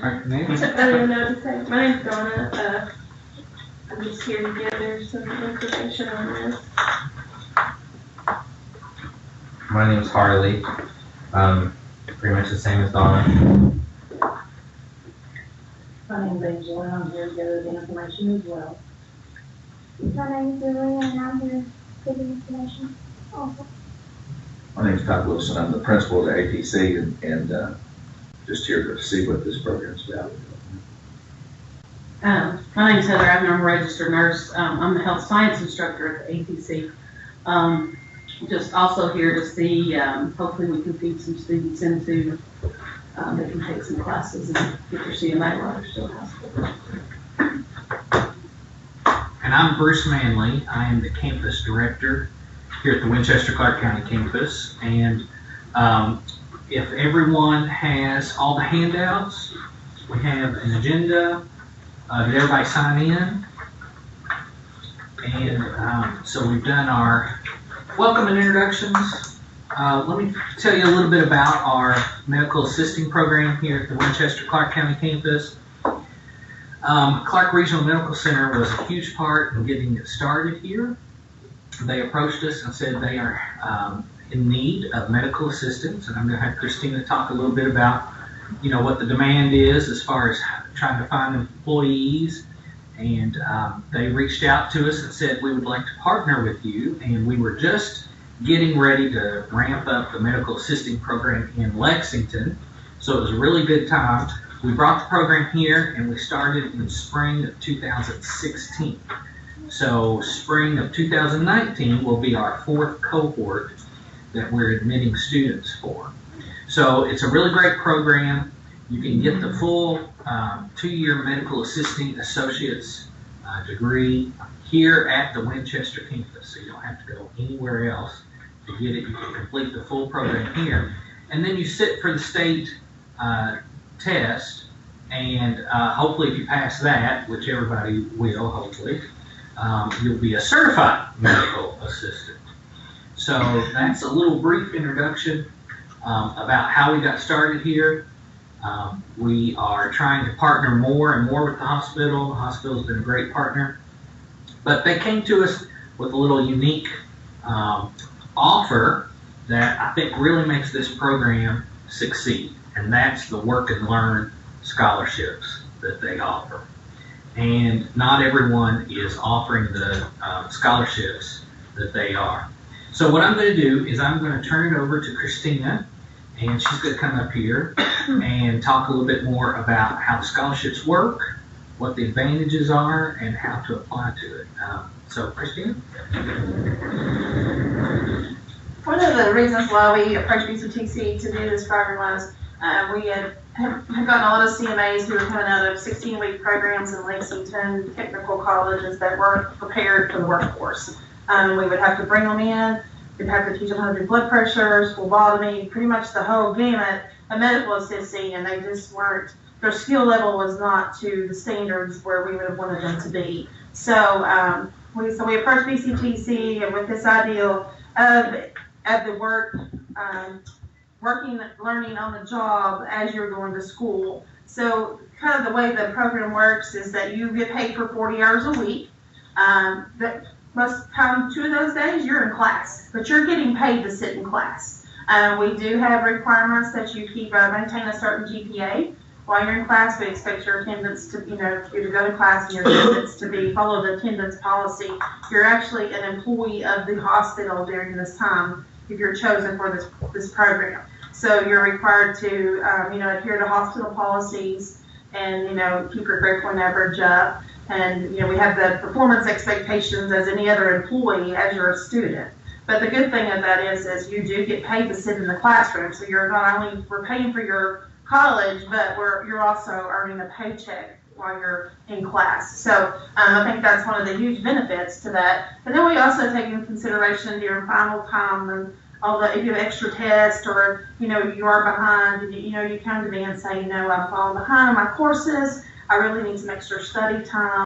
My name's Donna. I'm just here to gather some information on this. My name's Harley. Pretty much the same as Donna. My name's Angela, and I'm here to gather the information as well. My name's Lily, and I'm here to give information also. My name's Todd Wilson. I'm the principal of the ATC and just here to see what this program's about. My name's Heather. I'm a registered nurse. I'm the health science instructor at the ATC. Just also here to see, hopefully we can feed some students into, they can take some classes and get their CMA while they're still in high school. And I'm Bruce Manley. I am the campus director here at the Winchester-Clark County campus. And if everyone has all the handouts, we have an agenda. Did everybody sign in? And so we've done our welcome and introductions. Let me tell you a little bit about our medical assisting program here at the Winchester-Clark County campus. Clark Regional Medical Center was a huge part in getting it started here. They approached us and said they are in need of medical assistance, and I'm going to have Christina talk a little bit about, you know, what the demand is as far as trying to find employees. And they reached out to us and said we would like to partner with you, and we were just getting ready to ramp up the medical assisting program in Lexington, so it was a really good time. We brought the program here and we started in spring of 2016. So spring of 2019 will be our 4th cohort that we're admitting students for. So it's a really great program. You can get the full 2-year medical assisting associate's degree here at the Winchester campus. So you don't have to go anywhere else to get it. You can complete the full program here. And then you sit for the state test, and hopefully if you pass that, which everybody will hopefully, you'll be a certified medical assistant. So that's a little brief introduction about how we got started here. We are trying to partner more and more with the hospital. The hospital's been a great partner, but they came to us with a little unique offer that I think really makes this program succeed, and that's the work and learn scholarships that they offer. And not everyone is offering the scholarships that they are. So what I'm going to do is I'm going to turn it over to Christina, and she's going to come up here and talk a little bit more about how the scholarships work, what the advantages are, and how to apply to it. So Christina? One of the reasons why we approached BCTC to do this program was we have gotten a lot of CMAs who are coming out of 16-week programs in Lexington technical colleges that weren't prepared for the workforce. We would have to bring them in. We'd have to teach them how to do blood pressures, phlebotomy, pretty much the whole gamut of medical assisting, and they just weren't, their skill level was not to the standards where we would have wanted them to be. So we approached BCTC and with this ideal of the work, learning on the job as you're going to school. So kind of the way the program works is that you get paid for 40 hours a week. Most time, 2 of those days, you're in class, but you're getting paid to sit in class. We do have requirements that you keep maintain a certain GPA while you're in class. We expect your attendance to, you to go to class and your attendance to follow the attendance policy. You're actually an employee of the hospital during this time if you're chosen for this program. So you're required to, adhere to hospital policies and, keep your grade point average up. And, we have the performance expectations as any other employee as you're a student. But the good thing of that is you do get paid to sit in the classroom. So you're not only, we're paying for your college, but you're also earning a paycheck while you're in class. So I think that's one of the huge benefits to that. And then we also take into consideration during final time and all the, if you have extra tests or, you are behind, and, you come to me and say, I'm falling behind on my courses. I really need some extra study time,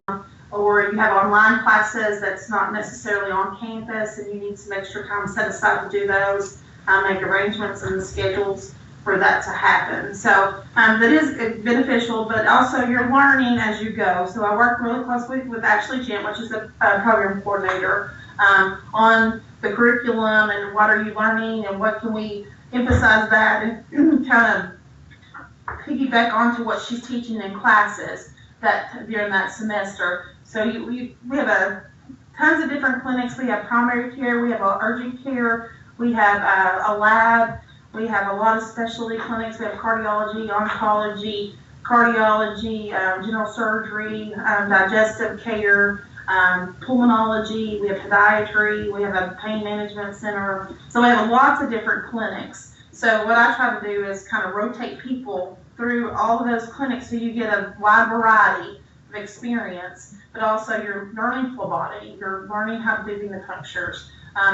or you have online classes that's not necessarily on campus and you need some extra time set aside to do those. Make arrangements and the schedules for that to happen. So that is beneficial, but also you're learning as you go. So I work really closely with Ashley Jim, which is the program coordinator, on the curriculum and what are you learning and what can we emphasize that and kind of piggyback onto what she's teaching in classes that during that semester. So we have tons of different clinics. We have primary care, we have urgent care, we have a lab, we have a lot of specialty clinics. We have cardiology, oncology, general surgery, digestive care, pulmonology, we have podiatry, we have a pain management center. So we have lots of different clinics. So what I try to do is kind of rotate people through all of those clinics so you get a wide variety of experience, but also you're learning phlebotomy, you're learning how to do venipunctures,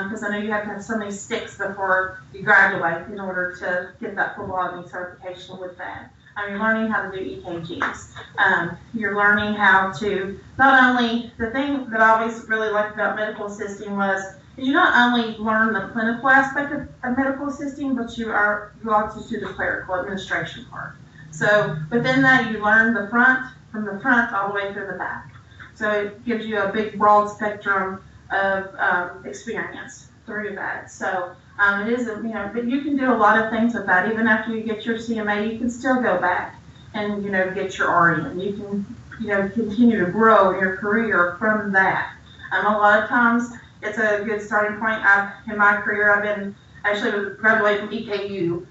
because I know you have to have so many sticks before you graduate in order to get that phlebotomy certification with that. You're learning how to do EKGs. You're learning how to, not only, the thing that I always really liked about medical assisting is you not only learn the clinical aspect of medical assisting, but you also do the clerical administration part. So within that, you learn from the front all the way through the back. So it gives you a big broad spectrum of experience through that. So it is, but you can do a lot of things with that. Even after you get your CMA, you can still go back and, get your RN. You can, continue to grow in your career from that. A lot of times it's a good starting point. In my career, I've been actually graduated from EKU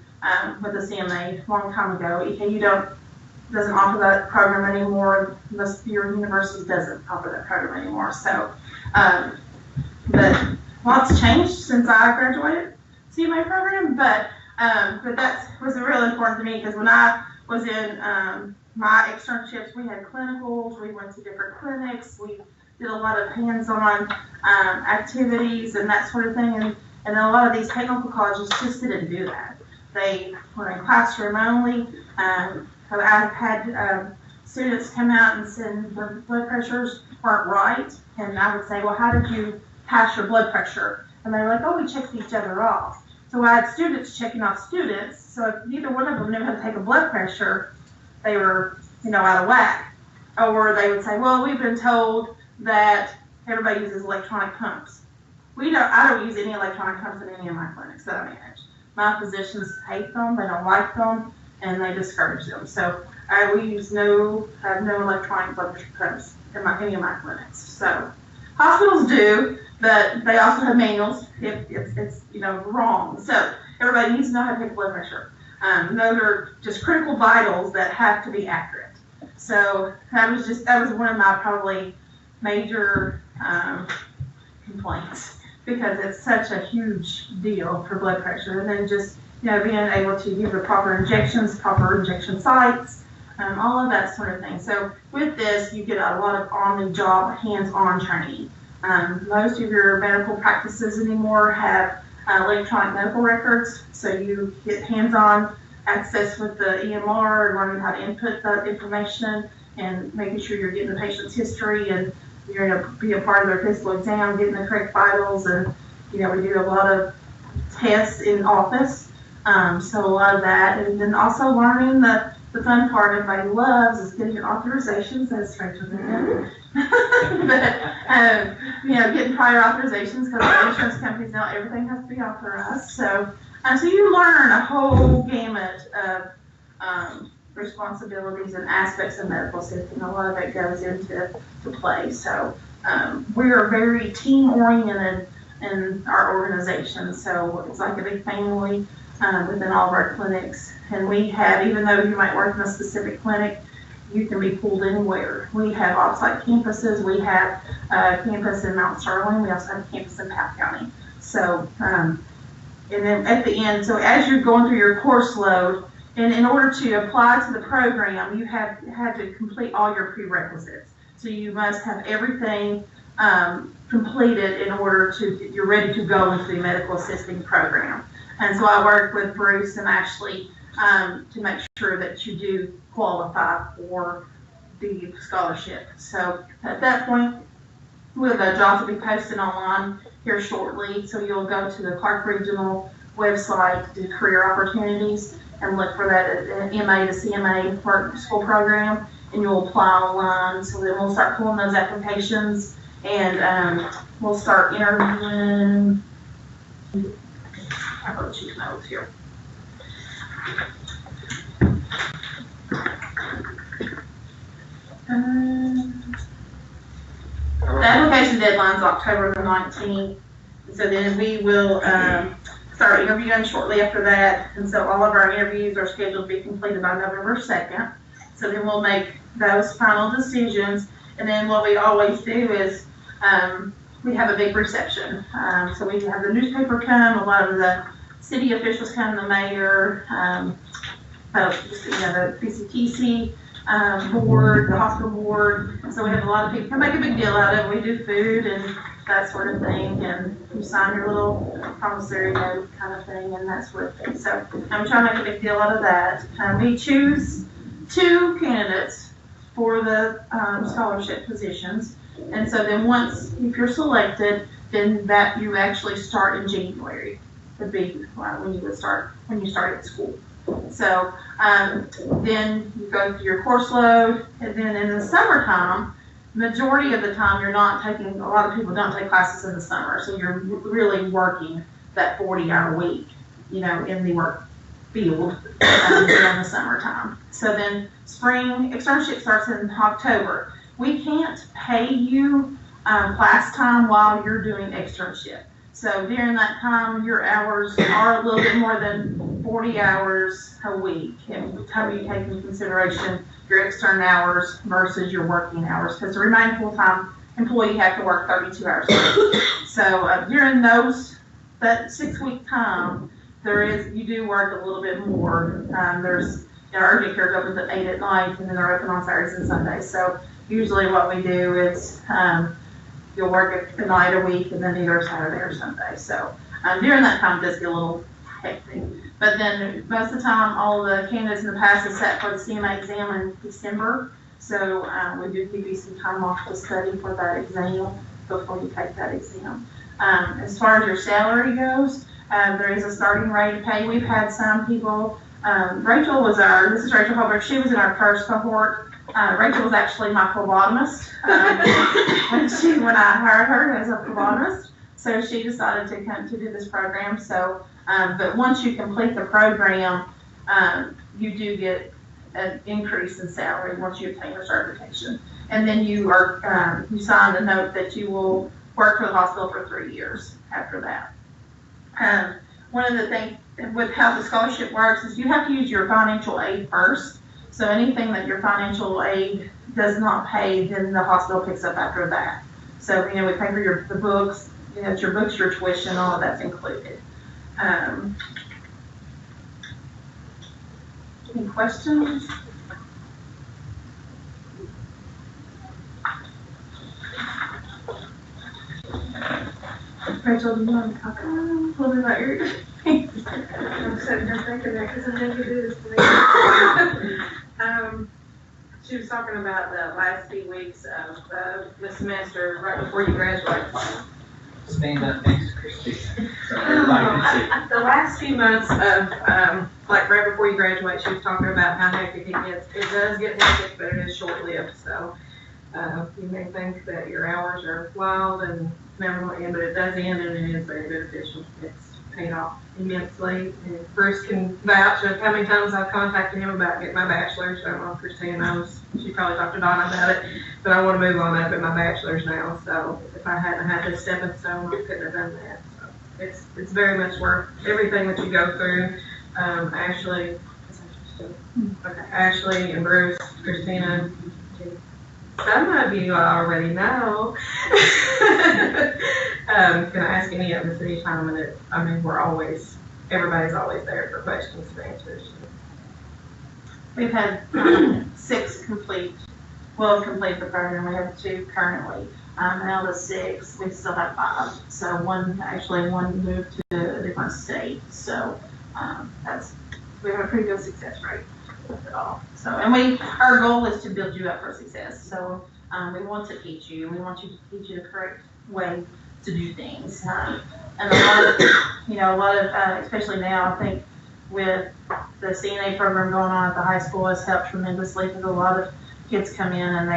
with a CMA a long time ago. EKU doesn't offer that program anymore. Most your university doesn't offer that program anymore. So, but lots changed since I graduated CMA program. But that was really important to me because when I was in my externships, we had clinicals. We went to different clinics. We did a lot of hands-on activities and that sort of thing. And a lot of these technical colleges just didn't do that. They were in classroom only. I've had students come out and said their blood pressures weren't right. And I would say, well, how did you pass your blood pressure? And they're like, oh, we checked each other off. So I had students checking off students. So if neither one of them knew how to take a blood pressure, they were, out of whack. Or they would say, well, we've been told that everybody uses electronic pumps. I don't use any electronic pumps in any of my clinics that I manage. My physicians hate them, they don't like them, and they discourage them. So we use no electronic blood pressure pumps in any of my clinics. So hospitals do, but they also have manuals if it's wrong. So everybody needs to know how to take blood pressure. Those are just critical vitals that have to be accurate. So that was one of my probably major complaints, because it's such a huge deal for blood pressure. And then just being able to give the proper injections, proper injection sites, all of that sort of thing. So with this, you get a lot of on-the-job, hands-on training. Most of your medical practices anymore have electronic medical records, so you get hands-on access with the EMR, learning how to input that information, and making sure you're getting the patient's history, and you're going to be a part of their physical exam, getting the correct vitals, and we do a lot of tests in office, so a lot of that, and then also learning the fun part everybody loves is getting your authorizations. That's straight from the end. But getting prior authorizations, because the insurance companies now everything has to be authorized. So you learn a whole gamut of responsibilities and aspects of medical assisting. A lot of it goes into play. So we are very team oriented in our organization. So it's like a big family within all of our clinics. And we have, even though you might work in a specific clinic, you can be pulled anywhere. We have off-site campuses. We have a campus in Mount Sterling. We also have a campus in Powell County. So, and then at the end, so as you're going through your course load, and in order to apply to the program, you have to complete all your prerequisites. So you must have everything completed in order you're ready to go into the medical assisting program. And so I work with Bruce and Ashley to make sure that you do qualify for the scholarship. So at that point, the jobs will be posted online here shortly. So you'll go to the Clark Regional website to career opportunities and look for that MA to CMA work school program, and you'll apply online. So then we'll start pulling those applications, and we'll start interviewing. I wrote you notes here. The application deadline's October the 19th, so then we will start interviewing shortly after that, and so all of our interviews are scheduled to be completed by November 2nd. So then we'll make those final decisions, and then what we always do is we have a big reception. So we have the newspaper come, a lot of the city officials come, the mayor, the BCTC board, the hospital board. So we have a lot of people make a big deal out of it. We do food and that sort of thing, and you sign your little promissory note kind of thing and that sort of thing. So I'm trying to make a big deal out of that. We choose 2 candidates for the scholarship positions, and so then once, if you're selected, then that you actually start in January would be when you start at school. So then you go through your course load, and then in the summertime, majority of the time you're not taking, a lot of people don't take classes in the summer, so you're really working that 40-hour week, in the work field during the summertime. So then spring externship starts in October. We can't pay you class time while you're doing externship. So during that time, your hours are a little bit more than 40 hours a week. And how you take into consideration your external hours versus your working hours. Because to remain a full-time employee, you have to work 32 hours a week. So during that 6-week time, you do work a little bit more. There's, our urgent care opens at 8 at night, and then they're open on Saturdays and Sundays. So usually what we do is, you'll work a night a week and then either Saturday or Sunday. So during that time, it does get a little hectic. But then most of the time, all the candidates in the past have sat for the CMA exam in December. So we do give you some time off to study for that exam before you take that exam. As far as your salary goes, there is a starting rate of pay. We've had some people, this is Rachel Holbrook, she was in our first cohort. Rachel was actually my phlebotomist when I hired her as a phlebotomist. So she decided to come to do this program. So, but once you complete the program, you do get an increase in salary once you obtain your certification. And then you sign the note that you will work for the hospital for 3 years after that. One of the things with how the scholarship works is you have to use your financial aid first. So anything that your financial aid does not pay, then the hospital picks up after that. So, we pay for the books, it's your books, your tuition, all of that's included. Any questions? Rachel, do you want to talk a little bit about your... I'm sitting here thinking that because I never do this to me. She was talking about the last few weeks of the semester right before you graduate. Stand up next to Christine so everybody can The last few months of, like right before you graduate, she was talking about how hectic it gets. It does get hectic, but it is short-lived. So you may think that your hours are wild and never will end, but it does end, and it is very beneficial. It's paid off immensely. And Bruce can vouch of how many times I've contacted him about getting my bachelor's. I don't know if Christina knows. She probably talked to Donna about it, but I want to move on up at my bachelor's now. So if I hadn't had this stepping stone, I couldn't have done that. So it's very much worth everything that you go through. Ashley and Bruce, Christina, some of you already know. Can ask any of us anytime, and everybody's always there for questions and answers. We've had 6 complete the program. We have 2 currently. Out of the 6, we still have 5. So one moved to a different state. So we have a pretty good success rate with it all. So, and our goal is to build you up for success. So we want to teach you, and we want you to teach you the correct way to do things. And a lot of, especially now, I think with the CNA program going on at the high school has helped tremendously, because a lot of kids come in and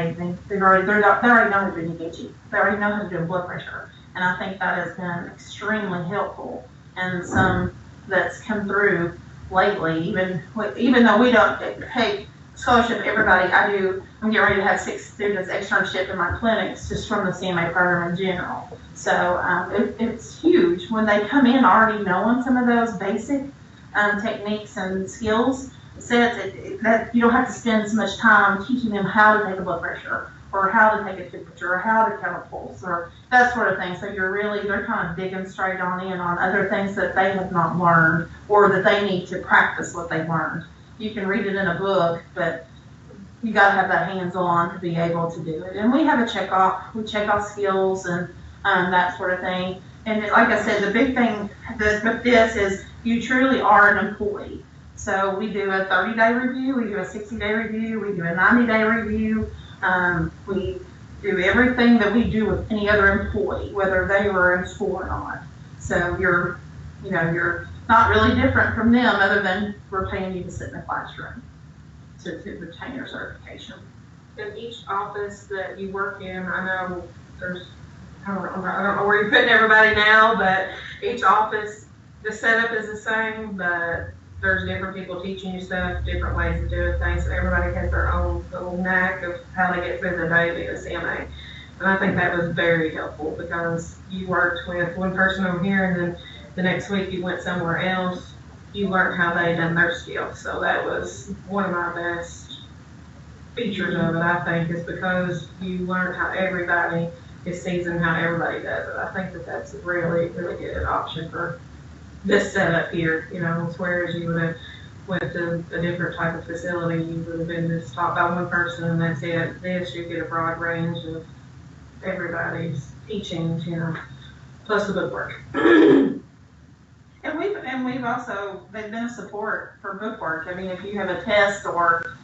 they already know how to do EKG. They already know how to do blood pressure. And I think that has been extremely helpful. And some that's come through lately, even though we don't take scholarship everybody, I'm getting ready to have 6 students externship in my clinics just from the CMA program in general. So it's huge when they come in already knowing some of those basic techniques and skills sets, that you don't have to spend so much time teaching them how to take a blood pressure or how to take a temperature or how to count a pulse or that sort of thing. So they're kind of digging straight on in on other things that they have not learned or that they need to practice what they've learned. You can read it in a book, but you got to have that hands-on to be able to do it. And we have a we check off skills and that sort of thing. And like I said, the big thing with this is you truly are an employee. So we do a 30-day review, we do a 60-day review, we do a 90-day review. We do everything that we do with any other employee, whether they were in school or not. So you're not really different from them, other than we're paying you to sit in the classroom to obtain your certification. In each office that you work in, I know I don't know where you're putting everybody now, but each office, the setup is the same, but there's different people teaching you stuff, different ways of doing things, so everybody has their own little knack of how they get through the day being a CMA. And I think that was very helpful, because you worked with one person over here, and then the next week you went somewhere else, you learned how they done their skills. So that was one of my best features of it, I think, is because you learned how everybody is seasoned, how everybody does it. I think that's a really, really good option for this setup here. Whereas you would have went to a different type of facility, you would have been just taught by one person and that's it. This, you get a broad range of everybody's teachings, plus the bookwork. And we've also, they've been a support for bookwork. I mean, if you have a test or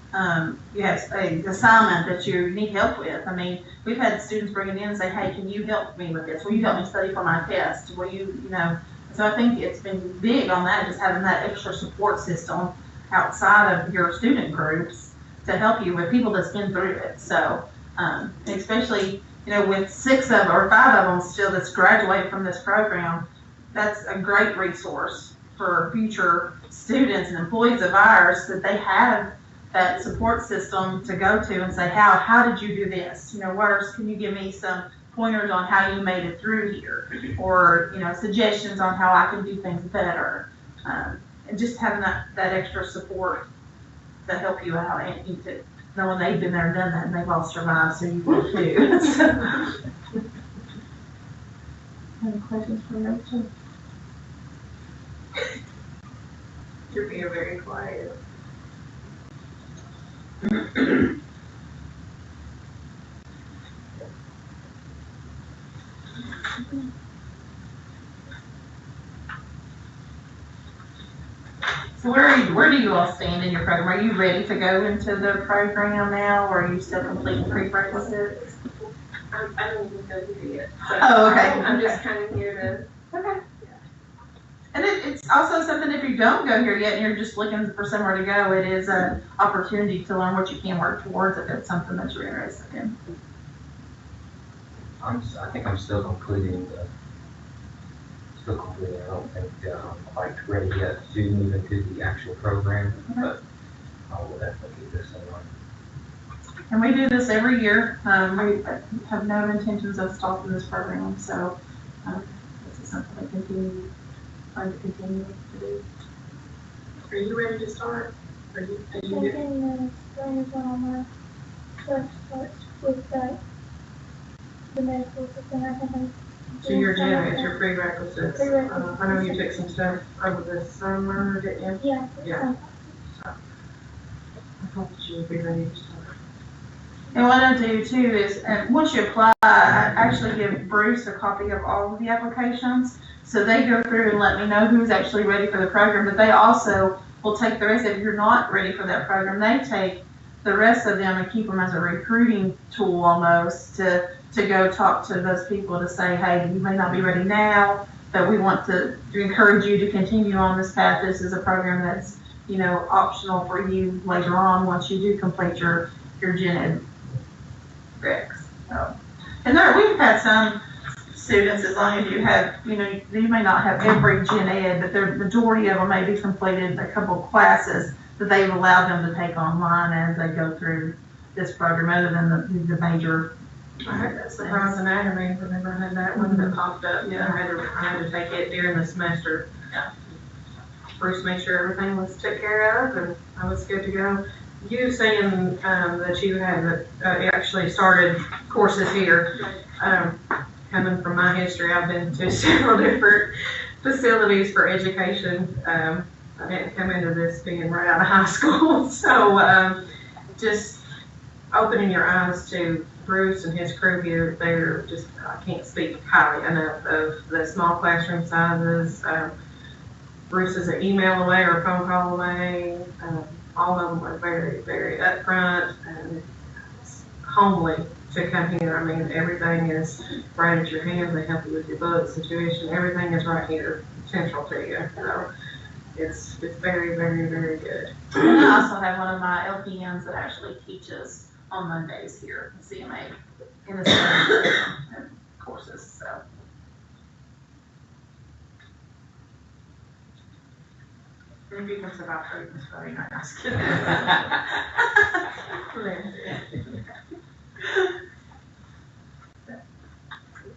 you have an assignment that you need help with, I mean, we've had students bring it in and say, hey, can you help me with this? Will you help me study for my test? Will you, so I think it's been big on that, just having that extra support system outside of your student groups to help you with people that's been through it. So, especially, with 6 of or 5 of them still that's graduated from this program, that's a great resource for future students and employees of ours, that they have that support system to go to and say, how did you do this? Can you give me some pointers on how you made it through here, or suggestions on how I can do things better, and just having that extra support to help you out, and you to knowing they've been there and done that and they've all survived, so you will too. Any questions for Rachel? You're being very quiet. So where do you all stand in your program? Are you ready to go into the program now, or are you still completing prerequisites? I don't even go here yet. So Oh, okay. I'm just kind of here Okay. And it's also something, if you don't go here yet and you're just looking for somewhere to go, it is an opportunity to learn what you can work towards if it's something that you're interested in. I think I'm still completing. I don't think I'm quite ready yet to move into the actual program, but I will definitely keep this in mind. And we do this every year. We have no intentions of stopping this program, so this is something we plan to continue to do. Are you ready to start? Are you in the spring is when all my stuff starts with the medical assistant. I think So your gym is your prerequisites. I know you took some stuff over the summer, didn't you? Yeah. Yeah. I thought that you would be ready to start. And what I do too is, once you apply, I actually give Bruce a copy of all of the applications. So they go through and let me know who's actually ready for the program, but they also will take the rest of, if you're not ready for that program, they take the rest of them and keep them as a recruiting tool almost to to go talk to those people to say, hey, you may not be ready now, but we want to encourage you to continue on this path. This is a program that's, you know, optional for you later on once you do complete your gen ed regs. So, and we've had some students, as long as you have, you know, you may not have every gen ed, but the majority of them may be completed a couple of classes that they've allowed them to take online as they go through this program, other than the major. I had that surprise anatomy, remember I had that one that popped up, Yeah. I had to take it during the semester. Bruce made sure everything was taken care of and I was good to go. You saying, that you had, actually started courses here, coming from my history, I've been to several different facilities for education. I didn't come into this being right out of high school, so, just opening your eyes to Bruce and his crew here, they're just, I can't speak highly enough of the small classroom sizes. Bruce is an email away or a phone call away. All of them are very, very upfront and homely to come here. I mean, everything is right at your hands. They help you with your books and tuition. Everything is right here, central to you. So it's very, very, very good. And I also have one of my LPNs that actually teaches on Mondays here at CMA in the summer courses. So. If you can survive food, it's very nice.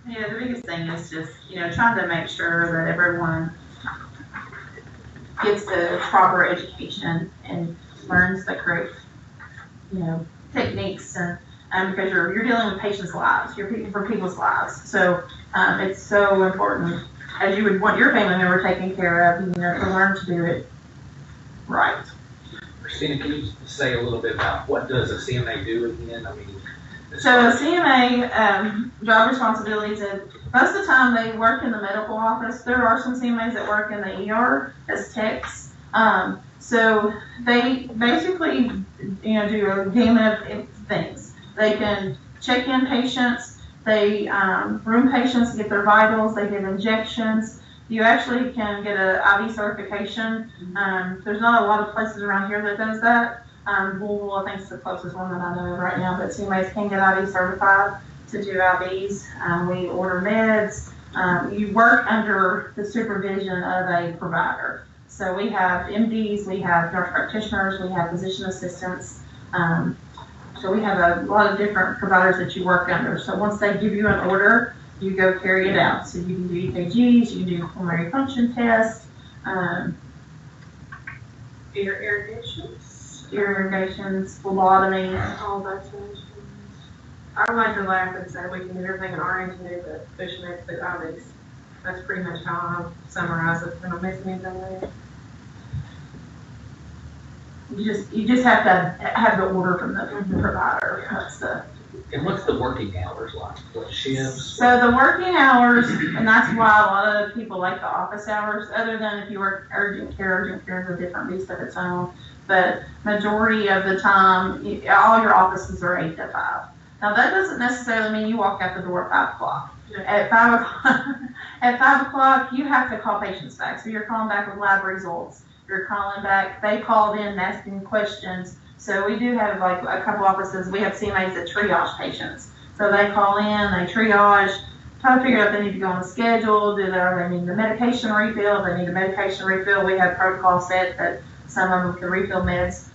Yeah, the biggest thing is just, you know, trying to make sure that everyone gets the proper education and learns the correct, you know, techniques, and because you're dealing with patients' lives, for people's lives. So it's so important, as you would want your family member taken care of, you know, to learn to do it right. Christina, can you say a little bit about what does a CMA do again? I mean, so a CMA, job responsibilities, and most of the time they work in the medical office. There are some CMAs that work in the ER as techs. So they basically, you know, do a gamut of things. They can check in patients, they room patients, get their vitals, they give injections. You actually can get a IV certification. There's not a lot of places around here that does that. Louisville, I think, is the closest one that I know of right now, but CMAs can get IV certified to do IVs. We order meds. You work under the supervision of a provider. So we have MDs, we have nurse practitioners, we have physician assistants. So we have a lot of different providers that you work under. So once they give you an order, you go carry it out. So you can do EKGs, you can do pulmonary function tests, irrigations, phlebotomy. All those things. I like to laugh and say we can do everything an RN can do, but push next to IVs. That's pretty much how I summarize it. Am I missing anything there? You just have to have the order from the provider. And what's the working hours like? What shifts? So the working hours, and that's why a lot of people like the office hours, other than if you work urgent care is a different beast of its own. But majority of the time, all your offices are 8 to 5. Now that doesn't necessarily mean you walk out the door at 5 o'clock. At 5 o'clock, you have to call patients back. So you're calling back with lab results. You're calling back. They called in and asking questions. So we do have like a couple offices. We have CMAs that triage patients. So they call in, they triage, try to figure out if they need to go on the schedule. Do they need the medication refill? If they need a medication refill, we have protocol set that some of them can refill meds,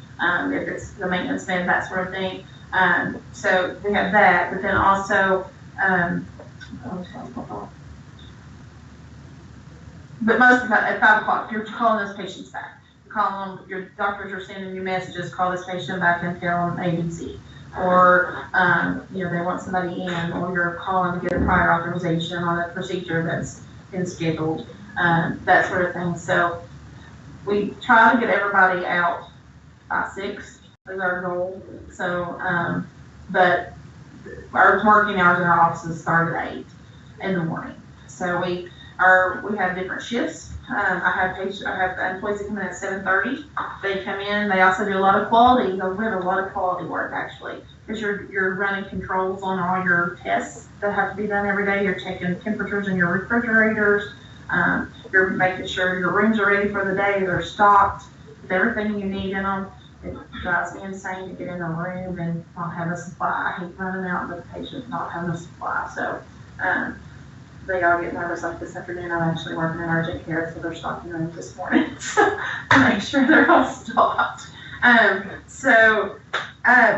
if it's the maintenance med, that sort of thing. So we have that, but then also, but most of the time at 5 o'clock, you're calling those patients back. You're calling them, your doctors are sending you messages, call this patient back and tell them ABC. Or, you know, they want somebody in, or you're calling to get a prior authorization on a procedure that's been scheduled, that sort of thing. So we try to get everybody out by 6 is our goal. So, but our working hours in our offices start at 8 in the morning. So we have different shifts. I have the employees that come in at 7:30. They come in, they also do a lot of quality, we have a lot of quality work actually. Because you're running controls on all your tests that have to be done every day. You're taking temperatures in your refrigerators. You're making sure your rooms are ready for the day. They're stocked with everything you need in them. It drives me insane to get in a room and not have a supply. I hate running out with the patient not having a supply. So they all get nervous. Like this afternoon, I'm actually working in urgent care, so they're stocking rooms this morning to make sure they're all stocked.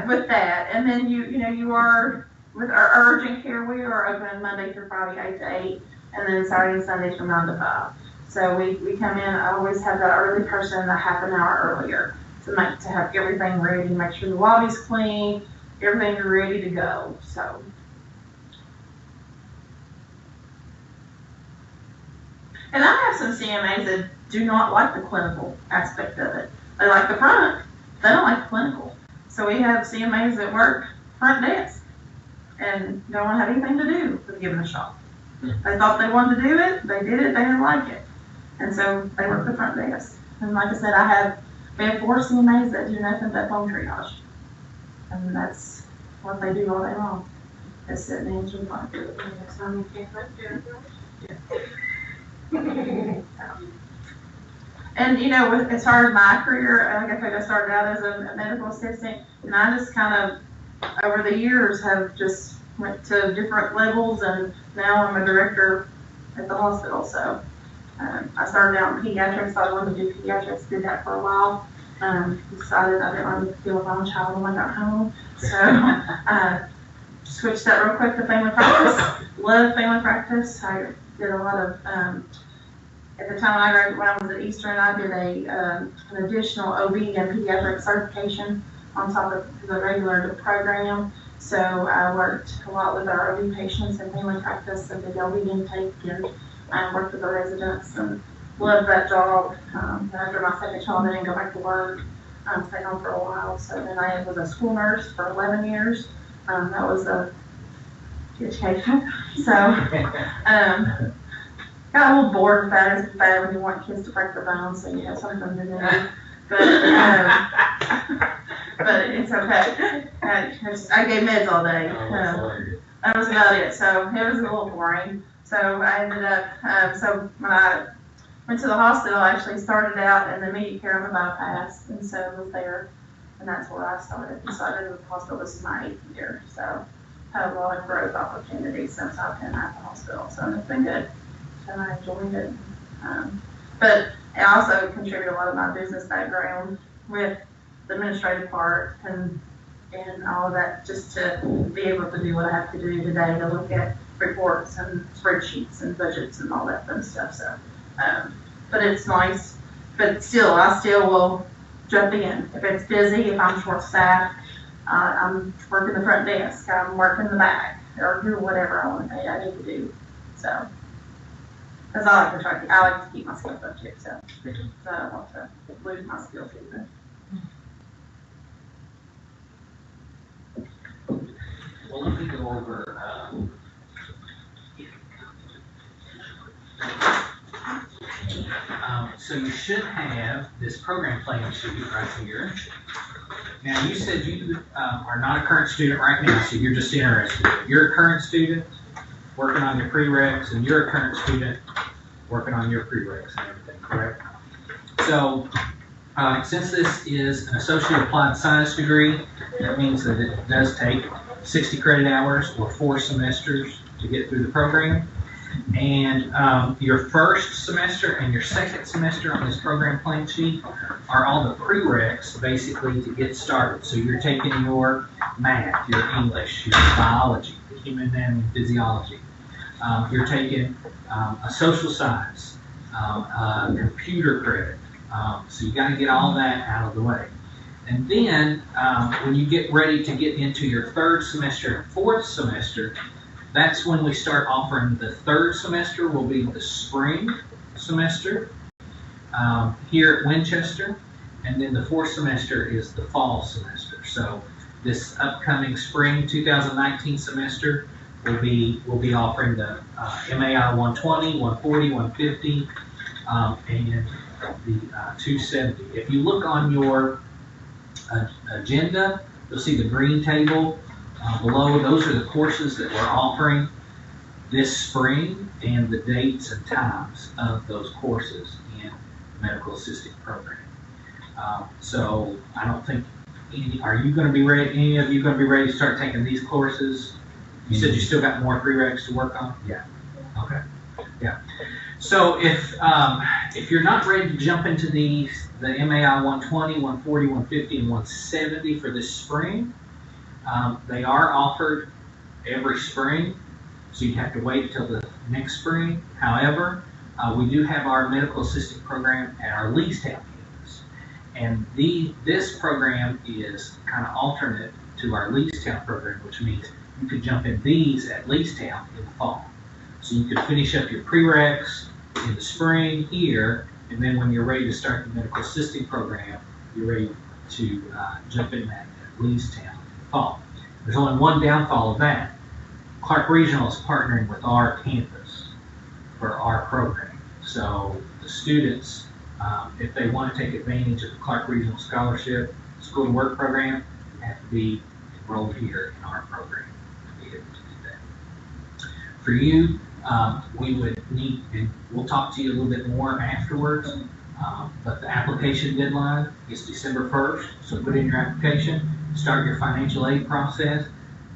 With that, and then you are with our urgent care. We are open Monday through Friday 8 to 8, and then Saturday and Sundays from 9 to 5. So we come in. I always have that early person a half an hour earlier to have everything ready, make sure the lobby's clean, everything's ready to go. So. And I have some CMAs that do not like the clinical aspect of it. They like the front. They don't like the clinical. So we have CMAs that work front desk and don't want to have anything to do with giving a shot. They thought they wanted to do it. They did it. They didn't like it. And so they work the front desk. And like I said, we have 4 CMAs that do nothing but phone triage. And that's what they do all day long. They sit and answer the phone. And as far as my career, like I said, I started out as a medical assistant, and I just kind of, over the years, have just went to different levels, and now I'm a director at the hospital. So I started out in pediatrics, thought I wanted to do pediatrics, did that for a while. Decided I didn't want to deal with my own child when I got home, so switched that real quick to family practice. Love family practice. I did a lot of. At the time when I was at Eastern, I did an additional OB and pediatric certification on top of the regular program. So I worked a lot with our OB patients in family practice and did OB intake, and I worked with the residents and loved that job. After my second child, I didn't go back to work. Stayed home for a while. So then I was a school nurse for 11 years. That was a education. So got a little bored with that. It's bad when you want kids to break their bones, so you have something to do. But it's okay. I gave meds all day. That was about it. So it was a little boring. So I ended up, so when I went to the hospital, I actually started out in the immediate care on the bypass, and so I was there, and that's where I started. So I did the hospital. This is my 8th year, so had a lot of growth opportunities since I've been at the hospital. So it's been good. And I enjoyed it. But I also contribute a lot of my business background with the administrative part and all of that, just to be able to do what I have to do today, to look at reports and spreadsheets and budgets and all that fun stuff. So, but it's nice. But still, I still will jump in. If it's busy, if I'm short-staffed, I'm working the front desk, I'm working the back, or do whatever I need to do. So. Because I like to keep my skills up too, so I don't want to lose my skills either. Well, let me go over, so you should have this program planning sheet right here. Now, you said you are not a current student right now, so you're just interested. You're a current student working on your prereqs, and you're a current student working on your prereqs and everything, correct? So, since this is an associate applied science degree, that means that it does take 60 credit hours or 4 semesters to get through the program. And your first semester and your second semester on this program plan sheet are all the prereqs basically to get started. So you're taking your math, your English, your biology, the human anatomy and physiology. You're taking a social science, computer credit. So you got to get all that out of the way. And then when you get ready to get into your 3rd semester and 4th semester, that's when we start offering the 3rd semester will be the spring semester here at Winchester, and then the 4th semester is the fall semester. So this upcoming spring 2019 semester will be offering the MAI 120, 140, 150, and the 270. If you look on your agenda, you'll see the green table below. Those are the courses that we're offering this spring and the dates and times of those courses in the medical assisting program. So I don't think are you going to be ready? Any of you going to be ready to start taking these courses? You said you still got more prereqs to work on? Yeah. Okay. Yeah. So if you're not ready to jump into the MAI 120, 140, 150, and 170 for this spring, they are offered every spring, so you have to wait until the next spring. However, we do have our medical assisting program at our Leestown campus, and this program is kind of alternate to our Leestown program, which means you could jump in these at Leestown in the fall. So you could finish up your prereqs in the spring here, and then when you're ready to start the medical assisting program, you're ready to jump in that at Leestown in the fall. There's only one downfall of that. Clark Regional is partnering with our campus for our program. So the students, if they want to take advantage of the Clark Regional Scholarship School to Work program, have to be enrolled here in our program to be able to do that. For you, we would need, and we'll talk to you a little bit more afterwards, but the application deadline is December 1st, so put in your application, start your financial aid process.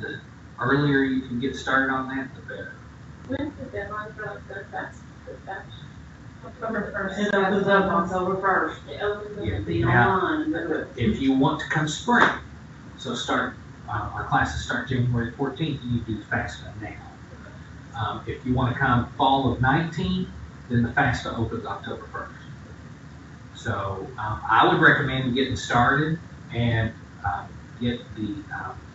The earlier you can get started on that, the better. When's the deadline for the batch? October 1st. It opens up October 1st. It opens up. It'll be Now, online. if you want to come spring, so start, our classes start January 14th, you do FAFSA now. If you want to come fall of 19, then the FAFSA opens October 1st. So I would recommend getting started and get the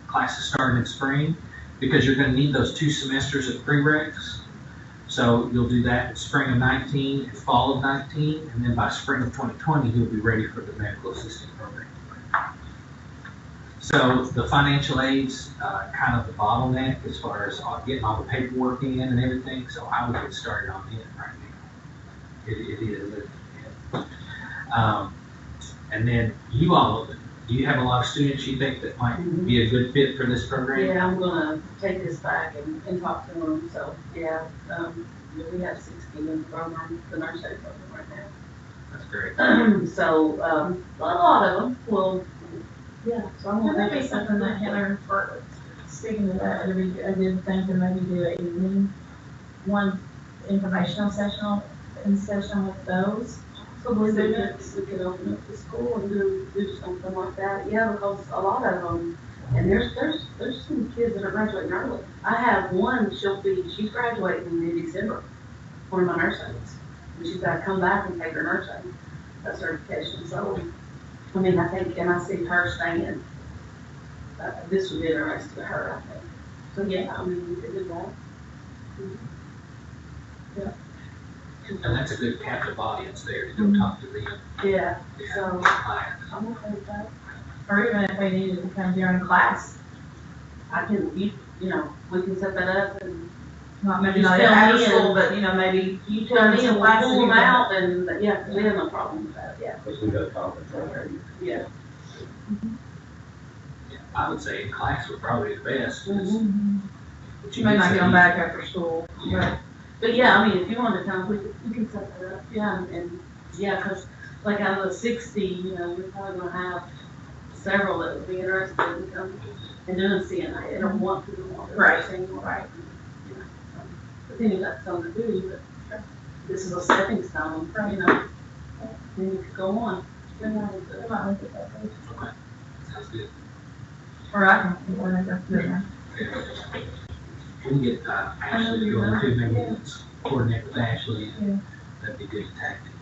classes started in spring, because you're going to need those 2 semesters of prereqs. So you'll do that in spring of 19 and fall of 19, and then by spring of 2020, you'll be ready for the medical assisting program. So the financial aid's kind of the bottleneck as far as getting all the paperwork in and everything, so I would get started on it right now. It is. And then you all, do you have a lot of students you think that might be a good fit for this program? Yeah, I'm gonna take this back and talk to them, so, yeah, we have 60 in the program, the nurse aid program right now. That's great. So, a lot of them will, yeah, so I'm There gonna may be make something that Heather, for speaking of that, it'd be a good thing to maybe do an evening, one informational session with those. So we could open up the school and do something like that, yeah, because a lot of them, and there's some kids that are graduating early. I have one, she's graduating in December, one of my nurse aides, and she's gotta come back and take her nurse aid, certification, so, I mean, I think, and I see her staying, this would be interesting to her, I think. So, yeah, I mean, we could do that. Yeah. And that's a good captive audience there to go talk to them. Yeah, so, Clients. I'm okay with that. Or even if they needed to come during class, I can, we can set that up and maybe just not tell after me school, and, but you tell me and we'll classes pull them you got. out and, yeah, we have no problem with that, yeah, Because we got conference already. yeah. Yeah, I would say in class would probably be the best. But you may not can get them say- back after school. Yeah. But yeah, I mean, if you wanted to come, we can set that up, yeah, and, yeah, cause like out of the 60, you're probably gonna have several that would be interested in coming and doing CNA, they don't want to do Right. anymore. Right. But then you got something to do, but this is a stepping stone, then you could go on. I might look at that page. Okay, sounds good. Or I can, whatever. Yeah. We can get Ashley to go on too, maybe let's coordinate with Ashley, Yeah. and that'd be a good tactic.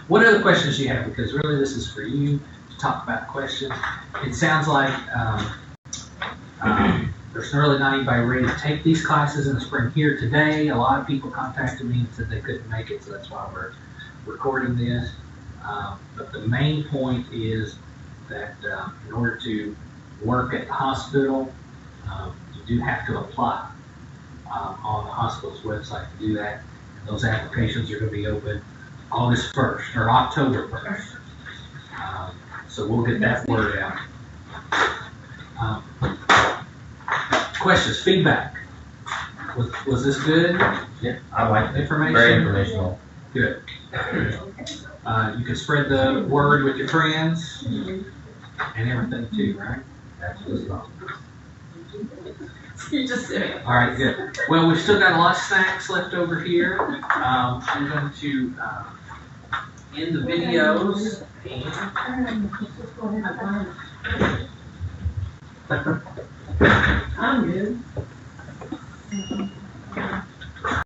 What other questions do you have? Because really this is for you to talk about questions. It sounds like there's really not anybody ready to take these classes in the spring here today. A lot of people contacted me and said they couldn't make it, so that's why we're recording this. But the main point is that in order to work at the hospital, you do have to apply. on the hospital's website to do that. And those applications are gonna be open August 1st, or October 1st. So we'll get that word out. Questions, feedback? Was this good? Yeah, I like it. Information? Very informational. Good. You can spread the word with your friends and everything too, right? Absolutely. You just said. All right, good. Well, we've still got a lot of snacks left over here. I'm going to end the videos. I'm good.